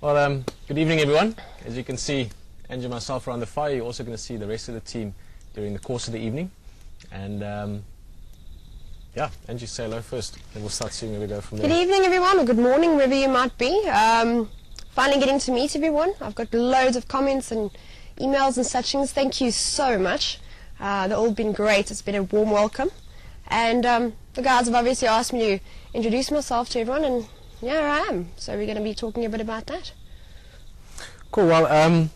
Well, good evening, everyone. As you can see, Angie and myself are on the fire. You're also going to see the rest of the team during the course of the evening. And yeah, Angie, say hello first, and we'll start seeing where we go from there. Good evening, everyone, or good morning, wherever you might be. Finally getting to meet everyone. I've got loads of comments and emails and such things. Thank you so much. They've all been great. It's been a warm welcome. And the guys have obviously asked me to introduce myself to everyone, and yeah, I am. So we're going to be talking a bit about that. Cool. Well, a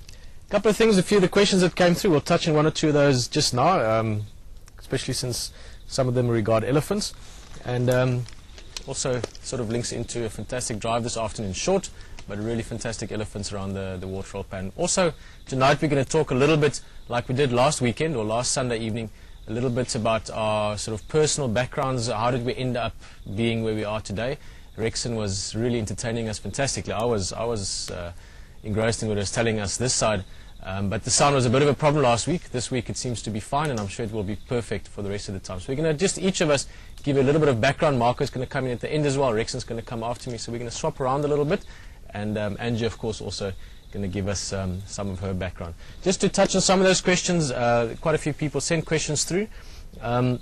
couple of things, a few of the questions that came through. We'll touch on one or two of those just now, especially since some of them regard elephants. And also sort of links into a fantastic drive this afternoon, short, but really fantastic elephants around the waterfall pan. Also, tonight we're going to talk a little bit, like we did last weekend or last Sunday evening, a little bit about our sort of personal backgrounds. How did we end up being where we are today? Rexon was really entertaining us fantastically. I was engrossed in what he was telling us this side, but the sound was a bit of a problem last week. This week it seems to be fine, and I'm sure it will be perfect for the rest of the time. So we're going to just, each of us, give you a little bit of background. Marco's going to come in at the end as well. Rexon's going to come after me, so we're going to swap around a little bit. And Angie, of course, also going to give us some of her background. Just to touch on some of those questions, quite a few people sent questions through. And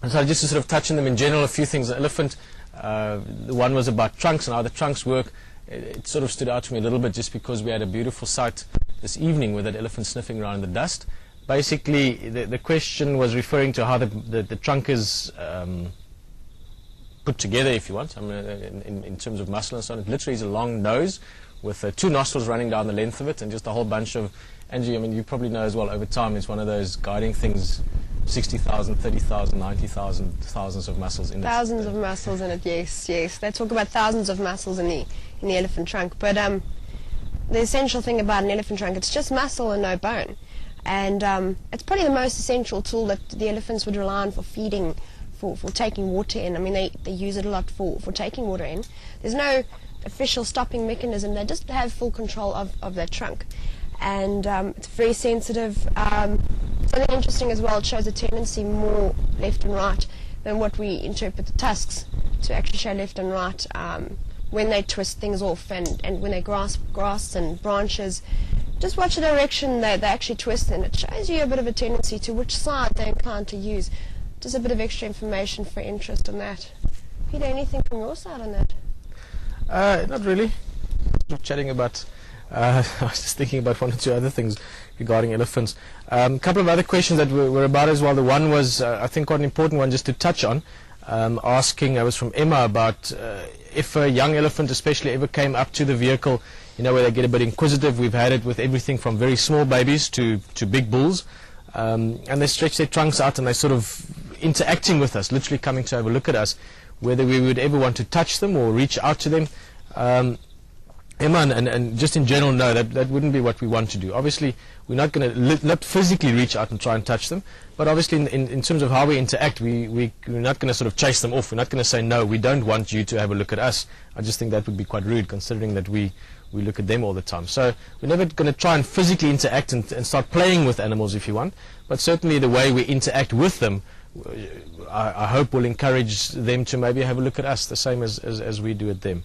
so just to sort of touch on them in general, a few things. The elephant, the one was about trunks and how the trunks work. It sort of stood out to me a little bit just because we had a beautiful sight this evening with that elephant sniffing around in the dust. Basically, the question was referring to how the trunk is put together, if you want. I mean, in terms of muscle and so on. It literally is a long nose with two nostrils running down the length of it, and just a whole bunch of, Angie, I mean, you probably know as well, over time it's one of those guiding things, 60,000, 30,000, 90,000, thousands of muscles in it. Thousands of muscles in it, yes, yes. They talk about thousands of muscles in the elephant trunk, but the essential thing about an elephant trunk, it's just muscle and no bone. And it's probably the most essential tool that the elephants would rely on for feeding, for taking water in. I mean, they use it a lot for taking water in. There's no official stopping mechanism. They just have full control of their trunk. And it's very sensitive. Something interesting as well, it shows a tendency more left and right than what we interpret the tusks to actually show left and right when they twist things off and when they grasp grass and branches. Just watch the direction they actually twist in. It shows you a bit of a tendency to which side they're inclined to use. Just a bit of extra information for interest on that. Peter, anything from your side on that? Not really. Chatting about, I was just thinking about one or two other things regarding elephants. A couple of other questions that were about as well. The one was, I think, quite an important one just to touch on. Asking, I was from Emma, about if a young elephant especially ever came up to the vehicle, you know, where they get a bit inquisitive. We've had it with everything from very small babies to big bulls. And they stretch their trunks out and they're sort of interacting with us, literally coming to have a look at us. Whether we would ever want to touch them or reach out to them. Emma, and just in general, no, that wouldn't be what we want to do. Obviously, we're not going to not physically reach out and try and touch them, but obviously in terms of how we interact, we're not going to sort of chase them off. We're not going to say, no, we don't want you to have a look at us. I just think that would be quite rude, considering that we look at them all the time. So we're never going to try and physically interact and start playing with animals, if you want, but certainly the way we interact with them, I hope will encourage them to maybe have a look at us the same as we do at them.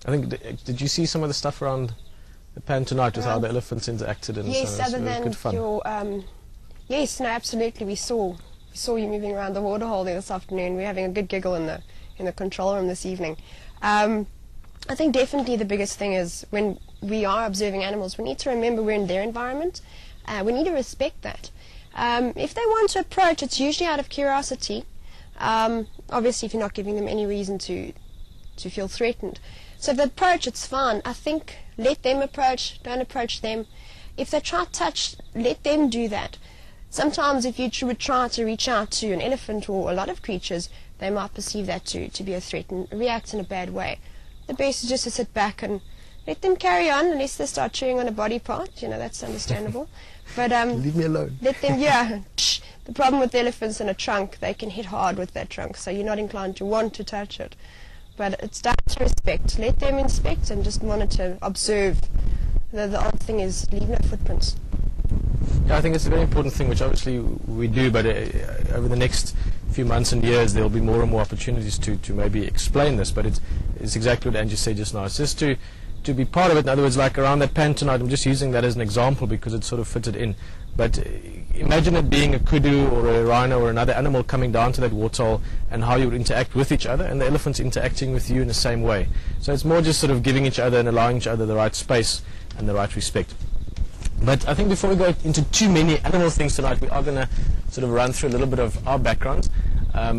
I think, did you see some of the stuff around the pan tonight with how the elephants interacted? And yes, so other than good fun. your, yes, no, absolutely. We saw you moving around the waterhole there this afternoon. We're having a good giggle in the control room this evening. I think definitely the biggest thing is when we are observing animals, we need to remember we're in their environment. We need to respect that. If they want to approach, it's usually out of curiosity. Obviously, if you're not giving them any reason to feel threatened. So if they approach, it's fine. I think let them approach, don't approach them. If they try to touch, let them do that. Sometimes if you would try to reach out to an elephant or a lot of creatures, they might perceive that to be a threat and react in a bad way. The best is just to sit back and let them carry on, unless they start chewing on a body part. You know, that's understandable. But leave me alone. Let them, yeah. The problem with elephants in a trunk, they can hit hard with their trunk, so you're not inclined to want to touch it. But it's down to respect. Let them inspect and just monitor, observe. The odd thing is leave no footprints. Yeah, I think it's a very important thing, which obviously we do, but over the next few months and years there'll be more and more opportunities to maybe explain this, but it's exactly what Angie said just now. It's just to be part of it. In other words, like around that pan tonight, I'm just using that as an example because it sort of fitted in. But imagine it being a kudu or a rhino or another animal coming down to that waterhole and how you would interact with each other, and the elephants interacting with you in the same way. So it's more just sort of giving each other and allowing each other the right space and the right respect. But I think before we go into too many animal things tonight, we are going to sort of run through a little bit of our backgrounds.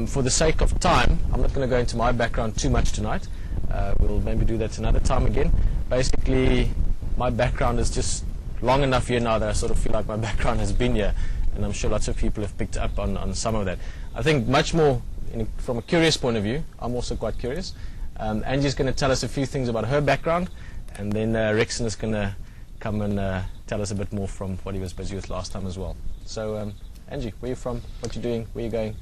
For the sake of time, I'm not going to go into my background too much tonight. We'll maybe do that another time again. Basically, my background is just long enough here now that I sort of feel like my background has been here, and I'm sure lots of people have picked up on some of that. I think much more from a curious point of view. I'm also quite curious. Angie's going to tell us a few things about her background, and then Rexon is going to come and tell us a bit more from what he was busy with last time as well. So, Angie, where are you from? What you doing? Where you going?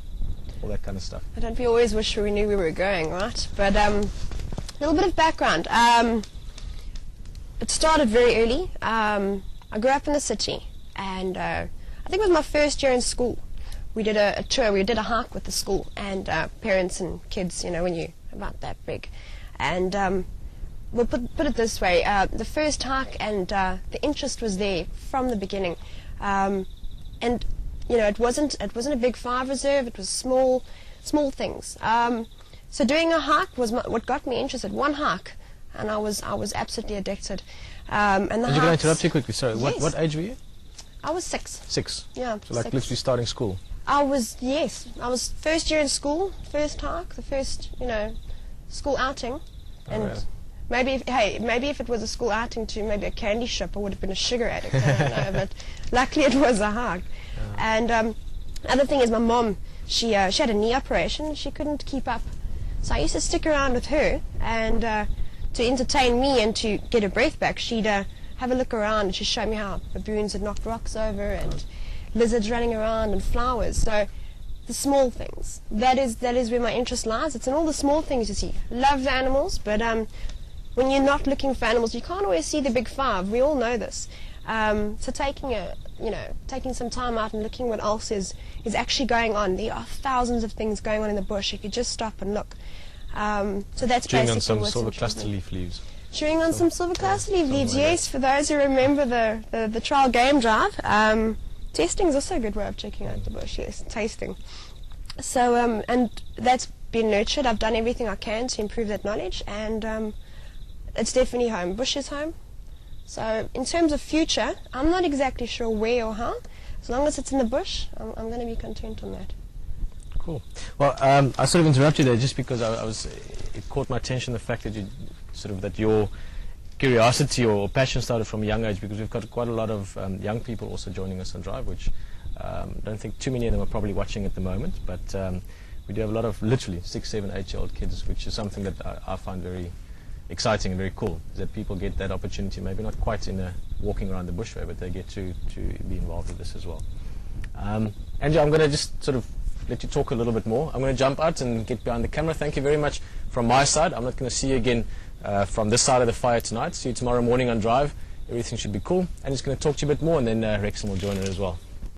All that kind of stuff. I don't we always wish we knew where we were going, right? But a little bit of background. It started very early. I grew up in the city, and I think it was my first year in school. We did a tour, we did a hike with the school, and parents and kids, you know, when you're about that big. And we'll put it this way, the first hike and the interest was there from the beginning. And, you know, it wasn't a big 5 reserve, it was small things. So doing a hike was what got me interested, one hike, and I was absolutely addicted. And you're going to interrupt you quickly, sorry. Yes. What age were you? I was 6. 6? Yeah. So like 6. literally starting school? I was first year in school, first hike, the first, you know, school outing. And yeah. maybe if it was a school outing to maybe a candy shop, I would have been a sugar addict, I don't know, but luckily it was a hike. Yeah. And other thing is my mom, she had a knee operation, she couldn't keep up. So I used to stick around with her, and to entertain me and to get her breath back, she'd have a look around and she'd show me how baboons had knocked rocks over and lizards running around and flowers. So the small things, that is where my interest lies. It's in all the small things you see. Love the animals, but when you're not looking for animals, you can't always see the big 5. We all know this. So taking some time out and looking what else is actually going on. There are thousands of things going on in the bush if you just stop and look. So that's chewing basically on some what's silver cluster leaf leaves. Chewing on some silver cluster leaf leaves, like yes. For those who remember the trial game drive, testing is also a good way of checking out the bush. Yes, tasting. So and that's been nurtured. I've done everything I can to improve that knowledge, and it's definitely home. Bush is home. So in terms of future, I'm not exactly sure where or how. As long as it's in the bush, I'm going to be content on that. Cool. Well, I sort of interrupted there just because it caught my attention the fact that that your curiosity or passion started from a young age, because we've got quite a lot of young people also joining us on Drive, which I don't think too many of them are probably watching at the moment, but we do have a lot of literally 6, 7, 8-year-old kids, which is something that I find very exciting and very cool, is that people get that opportunity, maybe not quite in a walking around the bush way, but they get to be involved with this as well. Andrew, I'm going to just sort of let you talk a little bit more. I'm going to jump out and get behind the camera. Thank you very much from my side. I'm not going to see you again from this side of the fire tonight. See you tomorrow morning on Drive. Everything should be cool. And just going to talk to you a bit more, and then Rexon will join her as well.